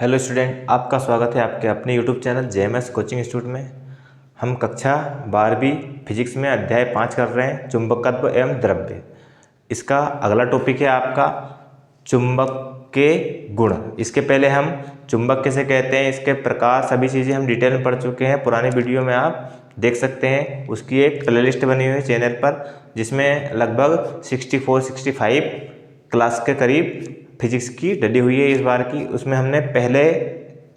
Hello student, आपका स्वागत है आपके अपने YouTube channel JMS coaching institute में। हम कक्षा 12वीं फिजिक्स में अध्याय 5 कर रहे हैं, चुंबकत्व एवं द्रव्य। इसका अगला टॉपिक है आपका चुंबक के गुण। इसके पहले हम चुंबक किसे कहते हैं, इसके प्रकार, सभी चीज़ें हम डिटेल में पढ़ चुके हैं। पुरानी वीडियो में आप देख सकते हैं, उसकी एक प्ले लिस्ट बनी हुई है चैनल पर, जिसमें लगभग 64-65 क्लास के करीब फिजिक्स की डली हुई है इस बार की। उसमें हमने पहले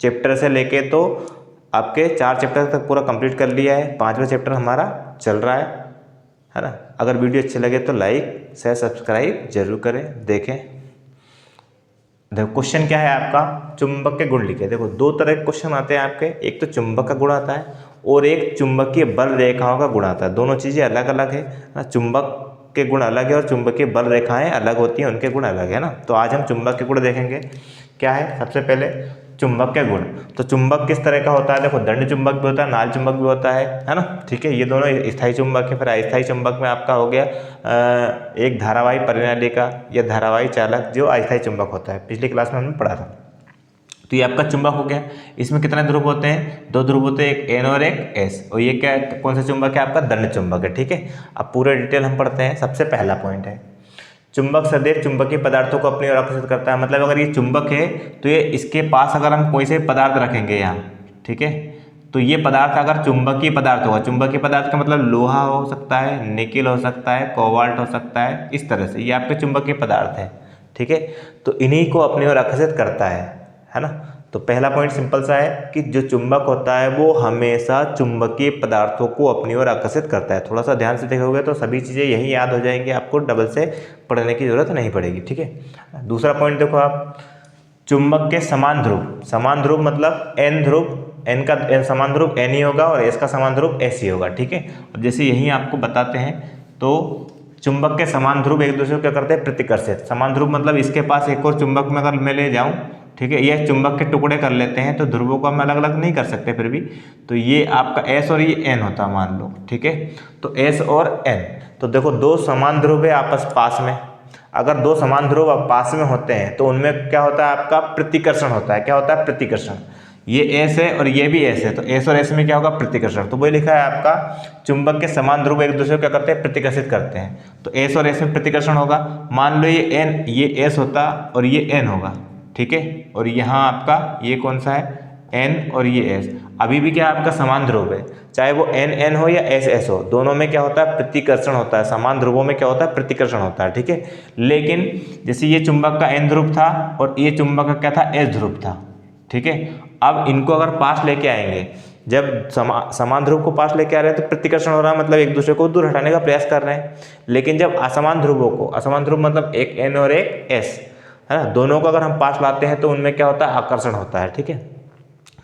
चैप्टर से लेके तो आपके 4 चैप्टर तक पूरा कंप्लीट कर लिया है। 5वां चैप्टर हमारा चल रहा है ना। अगर वीडियो अच्छे लगे तो लाइक शेयर सब्सक्राइब जरूर करें, देखें। देखो क्वेश्चन क्या है आपका, चुंबक के गुण लिखे। देखो 2 तरह के क्वेश्चन आते हैं आपके, एक तो चुंबक का गुण आता है और एक चुंबकीय बल रेखाओं का गुण आता है। दोनों चीज़ें अलग अलग है। चुंबक के गुण अलग है और चुंबकीय बल रेखाएं अलग होती हैं, उनके गुण अलग है ना। तो आज हम चुंबक के गुण देखेंगे। क्या है, सबसे पहले चुंबक के गुण। तो चुंबक किस तरह का होता है, देखो दंड चुंबक भी होता है, नाल चुंबक भी होता है ना। ठीक है, ये दोनों स्थायी चुंबक है। फिर अस्थायी चुंबक में आपका हो गया एक धारावाही परिनाली का या धारावाही चालक, जो अस्थायी चुंबक होता है। पिछली क्लास में हमने पढ़ा था। तो ये आपका चुंबक हो गया। इसमें कितने ध्रुव होते हैं, 2 ध्रुव होते हैं, एक एन और एक एस। और ये क्या, कौन सा चुंबक है आपका, दंड चुंबक है। ठीक है, अब पूरे डिटेल हम पढ़ते हैं। सबसे पहला पॉइंट है, चुंबक सदैव चुंबकीय पदार्थों को अपनी ओर आकर्षित करता है। मतलब अगर ये चुंबक है तो ये इसके पास अगर हम कोई से पदार्थ रखेंगे यहाँ, ठीक है, तो ये पदार्थ अगर चुंबकीय पदार्थ होगा, चुंबकीय पदार्थ का मतलब लोहा हो सकता है, निकेल हो सकता है, कोबाल्ट हो सकता है, इस तरह से ये आपके चुंबकीय पदार्थ है। ठीक है, तो इन्हीं को अपनी ओर आकर्षित करता है ना। तो पहला पॉइंट सिंपल सा है कि जो चुंबक होता है वो हमेशा चुंबकीय पदार्थों को अपनी ओर आकर्षित करता है। थोड़ा सा ध्यान से देखोगे तो सभी चीज़ें यही याद हो जाएंगी, आपको डबल से पढ़ने की जरूरत नहीं पड़ेगी। ठीक है, दूसरा पॉइंट देखो आप, चुंबक के समान ध्रुव। समान ध्रुव मतलब एन ध्रुव, एन का समान ध्रुव एन ही होगा और एस का समान ध्रुव एस ही होगा। ठीक है, अब जैसे यही आपको बताते हैं, तो चुंबक के समान ध्रुव एक दूसरे को क्या करते हैं, प्रतिकर्षित। समान ध्रुव मतलब इसके पास एक और चुंबक में अगर मैं ले जाऊं, ठीक है, ये चुंबक के टुकड़े कर लेते हैं, तो ध्रुवों को हम अलग अलग नहीं कर सकते फिर भी। तो ये आपका एस और ये एन होता मान लो। ठीक है, तो एस और एन, तो देखो 2 समान ध्रुव है आपस पास में। अगर 2 समान ध्रुव पास में होते हैं तो उनमें क्या होता है, आपका प्रतिकर्षण होता है। क्या होता है, प्रतिकर्षण। ये एस है और ये भी एस है, तो एस और एस में क्या होगा, प्रतिकर्षण। तो वही लिखा है आपका, चुंबक के समान ध्रुव एक दूसरे को क्या करते हैं, प्रतिकर्षित करते हैं। तो एस और एस में प्रतिकर्षण होगा। मान लो ये एन, ये एस होता और ये एन होगा। ठीक है, और यहाँ आपका ये कौन सा है, एन और ये एस। अभी भी क्या आपका समान ध्रुव है, चाहे वो एन एन हो या एस एस हो, दोनों में क्या होता है, प्रतिकर्षण होता है। समान ध्रुवों में क्या होता है, प्रतिकर्षण होता है। ठीक है, लेकिन जैसे ये चुंबक का एन ध्रुव था और ये चुंबक का क्या था, एस ध्रुव था। ठीक है, अब इनको अगर पास लेके आएंगे, जब समान ध्रुव को पास लेके आ रहे हैं तो प्रतिकर्षण हो रहा है, मतलब एक दूसरे को दूर हटाने का प्रयास कर रहे हैं। लेकिन जब असमान ध्रुवों को, असमान ध्रुव मतलब एक एन और एक एस, है ना, दोनों को अगर हम पास लाते हैं तो उनमें क्या होता है, आकर्षण होता है। ठीक है,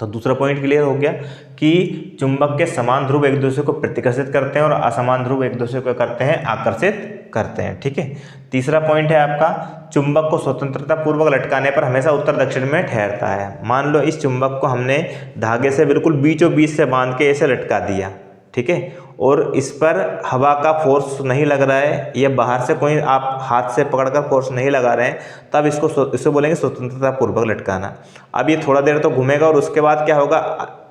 तो दूसरा पॉइंट क्लियर हो गया कि चुंबक के समान ध्रुव एक दूसरे को प्रतिकर्षित करते हैं और असमान ध्रुव एक दूसरे को करते हैं, आकर्षित करते हैं। ठीक है, तीसरा पॉइंट है आपका, चुंबक को स्वतंत्रता पूर्वक लटकाने पर हमेशा उत्तर दक्षिण में ठहरता है। मान लो इस चुंबक को हमने धागे से बिल्कुल बीचों बीच से बांध के ऐसे लटका दिया, ठीक है, और इस पर हवा का फोर्स नहीं लग रहा है, या बाहर से कोई आप हाथ से पकड़कर फोर्स नहीं लगा रहे हैं, तब इसको बोलेंगे स्वतंत्रता पूर्वक लटकाना। अब ये थोड़ा देर तो घूमेगा और उसके बाद क्या होगा,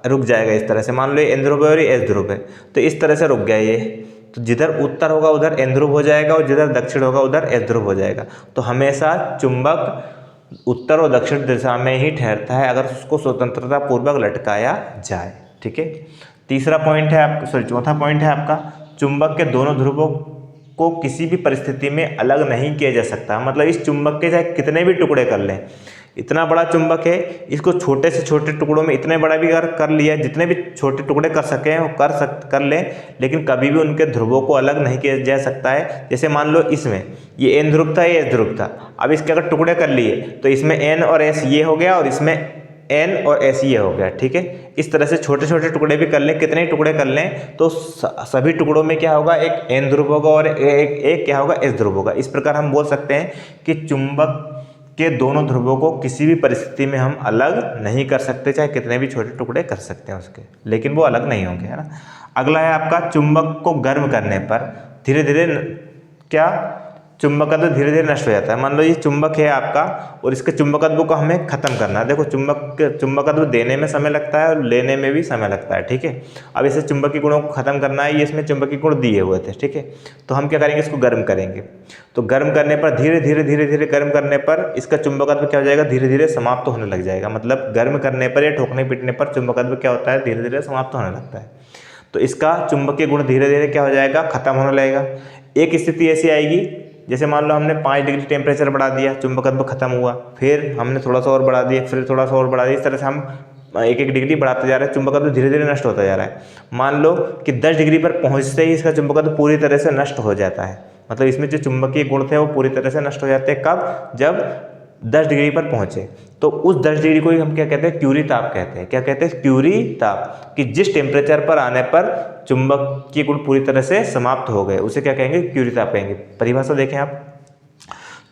रुक जाएगा इस तरह से। मान लो ये एन ध्रुव है और ये एस ध्रुव है, तो इस तरह से रुक गया ये। तो जिधर उत्तर होगा उधर एन ध्रुव हो जाएगा और जिधर दक्षिण होगा उधर एस ध्रुव हो जाएगा। तो हमेशा चुंबक उत्तर और दक्षिण दिशा में ही ठहरता है अगर उसको स्वतंत्रता पूर्वक लटकाया जाए। ठीक है, तीसरा पॉइंट है आपका, सॉरी चौथा पॉइंट है आपका, चुंबक के दोनों ध्रुवों को किसी भी परिस्थिति में अलग नहीं किया जा सकता। मतलब इस चुंबक के चाहे कितने भी टुकड़े कर लें, इतना बड़ा चुंबक है, इसको छोटे से छोटे टुकड़ों में इतने बड़ा भी अगर कर लिया, जितने भी छोटे टुकड़े कर सकें वो कर लें, लेकिन कभी भी उनके ध्रुवों को अलग नहीं किया जा सकता है। जैसे मान लो इसमें ये एन ध्रुव था, ये एस ध्रुव था, अब इसके अगर टुकड़े कर लिए तो इसमें एन और एस ये हो गया और इसमें एन और एस ये हो गया। ठीक है, इस तरह से छोटे छोटे टुकड़े भी कर लें, कितने टुकड़े कर लें तो सभी टुकड़ों में क्या होगा, एक एन ध्रुव होगा और एक क्या होगा, एस ध्रुव होगा। इस प्रकार हम बोल सकते हैं कि चुंबक के दोनों ध्रुवों को किसी भी परिस्थिति में हम अलग नहीं कर सकते, चाहे कितने भी छोटे टुकड़े कर सकते हैं उसके, लेकिन वो अलग नहीं होंगे, है ना। अगला है आपका, चुंबक को गर्म करने पर धीरे धीरे क्या चुंबकत्व धीरे धीरे नष्ट हो जाता है। मान लो ये चुंबक है आपका और इसके चुंबकत्व को हमें खत्म करना है। देखो चुंबकत्व देने में समय लगता है और लेने में भी समय लगता है, ठीक है। अब इसे चुंबकीय गुणों को खत्म करना है, ये इसमें चुंबकीय गुण दिए हुए थे, ठीक है। तो हम क्या करेंगे, इसको गर्म करेंगे। तो गर्म करने पर धीरे धीरे गर्म करने पर इसका चुंबकत्व क्या हो जाएगा, धीरे धीरे समाप्त होने लग जाएगा। मतलब गर्म करने पर या ठोकने पीटने पर चुंबकत्व क्या होता है, धीरे धीरे समाप्त होने लगता है। तो इसका चुंबकीय गुण धीरे धीरे क्या हो जाएगा, खत्म होने लगेगा। एक स्थिति ऐसी आएगी, जैसे मान लो हमने 5 डिग्री टेम्परेचर बढ़ा दिया, चुंबकत्व खत्म हुआ, फिर हमने थोड़ा सा और बढ़ा दिया, फिर थोड़ा सा और बढ़ा दिया। इस तरह से हम 1-1 डिग्री बढ़ाते जा रहे हैं, चुंबकत्व धीरे धीरे नष्ट होता जा रहा है। मान लो कि 10 डिग्री पर पहुंचते ही इसका चुंबकत्व पूरी तरह से नष्ट हो जाता है। मतलब इसमें जो चुंबकीय गुण थे वो पूरी तरह से नष्ट हो जाते हैं। कब, जब 10 डिग्री पर पहुंचे। तो उस 10 डिग्री को ही हम क्या कहते हैं, क्यूरी ताप कहते हैं। क्या कहते हैं, क्यूरी ताप। कि जिस टेम्परेचर पर आने पर चुंबकीय गुण पूरी तरह से समाप्त हो गए, उसे क्या कहेंगे, क्यूरी ताप कहेंगे। परिभाषा देखें आप,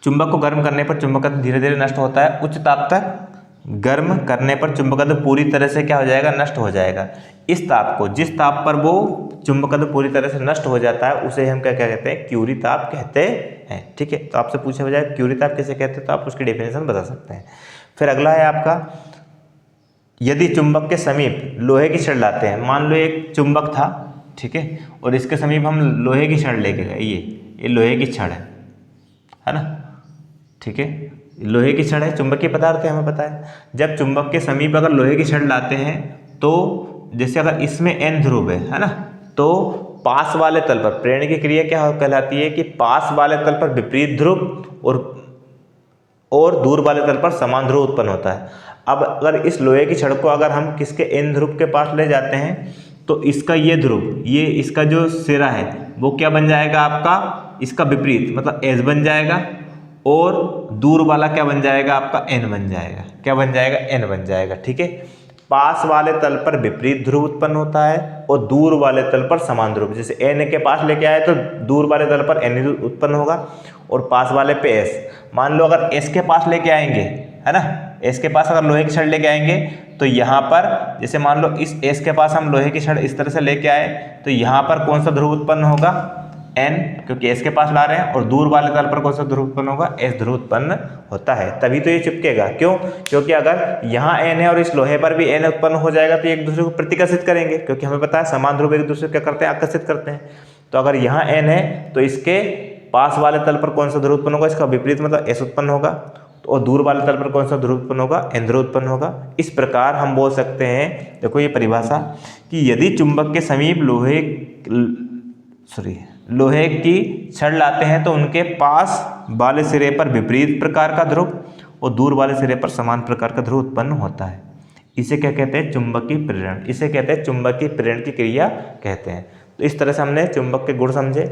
चुंबक को गर्म करने पर चुंबकत्व धीरे धीरे नष्ट होता है। उच्च ताप तक गर्म करने पर चुंबकत्व पूरी तरह से क्या हो जाएगा, नष्ट हो जाएगा। इस ताप को, जिस ताप पर वो चुंबकत्व पूरी तरह से नष्ट हो जाता है, उसे हम क्या कहते हैं, क्यूरी ताप कहते हैं, ठीक है। तो आपसे पूछा जाए क्यूरी ताप किसे कहते हैं, तो आप उसकी डेफिनेशन बता सकते हैं। फिर अगला है आपका, यदि चुंबक के समीप लोहे की छड़ लाते हैं। मान लो एक चुंबक था, ठीक है, और इसके समीप हम लोहे की छड़ लेके गए। ये लोहे की छड़ है ना, ठीक है, लोहे की छड़ है, चुंबकीय पदार्थ है, हमें पता है। जब चुंबक के समीप अगर लोहे की छड़ लाते हैं, तो जैसे अगर इसमें N ध्रुव है ना, तो पास वाले तल पर प्रेरण की क्रिया क्या कहलाती है, कि पास वाले तल पर विपरीत ध्रुव और दूर वाले तल पर समान ध्रुव उत्पन्न होता है। अब अगर इस लोहे की छड़ को अगर हम किसके N ध्रुव के पास ले जाते हैं, तो इसका ये ध्रुव, ये इसका जो सिरा है वो क्या बन जाएगा आपका, इसका विपरीत, मतलब S बन जाएगा, और दूर वाला क्या बन जाएगा आपका, N बन जाएगा। क्या बन जाएगा, N बन जाएगा, ठीक है। पास वाले तल पर विपरीत ध्रुव उत्पन्न होता है और दूर वाले तल पर समान ध्रुव। जैसे N के पास लेके आए तो दूर वाले तल पर N उत्पन्न होगा और पास वाले पे S। मान लो अगर S के पास लेके आएंगे, है ना, S के पास अगर लोहे की छड़ लेके आएंगे, तो यहाँ पर जैसे मान लो इस S के पास हम लोहे की छड़ इस तरह से लेके आए, तो यहाँ पर कौन सा ध्रुव उत्पन्न होगा, N, क्योंकि S के पास ला रहे हैं। और दूर वाले तल पर कौन सा ध्रुव उत्पन्न होगा, S ध्रुव उत्पन्न होता है। तभी तो ये चिपकेगा। क्यों, क्योंकि अगर यहाँ N है और इस लोहे पर भी N उत्पन्न हो जाएगा, तो एक दूसरे को प्रतिकर्षित करेंगे, क्योंकि हमें पता है समान ध्रुव एक दूसरे को क्या करते हैं, आकर्षित करते हैं। तो अगर यहाँ N है तो इसके पास वाले तल पर कौन सा ध्रुव उत्पन्न होगा, इसका विपरीत, मतलब S उत्पन्न होगा। और दूर वाले तल पर कौन सा ध्रुव उत्पन्न होगा, N ध्रुव उत्पन्न होगा। इस प्रकार हम बोल सकते हैं, देखो ये परिभाषा, कि यदि चुंबक के समीप लोहे की छड़ लाते हैं, तो उनके पास वाले सिरे पर विपरीत प्रकार का ध्रुव और दूर वाले सिरे पर समान प्रकार का ध्रुव उत्पन्न होता है। इसे क्या कहते हैं, चुंबकीय प्रेरण। इसे कहते हैं चुंबकीय प्रेरण की क्रिया कहते हैं। तो इस तरह से हमने चुंबक के गुण समझे।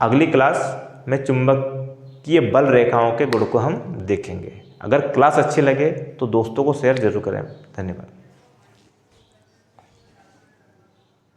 अगली क्लास में चुंबकीय बल रेखाओं के गुण को हम देखेंगे। अगर क्लास अच्छी लगे तो दोस्तों को शेयर जरूर करें। धन्यवाद।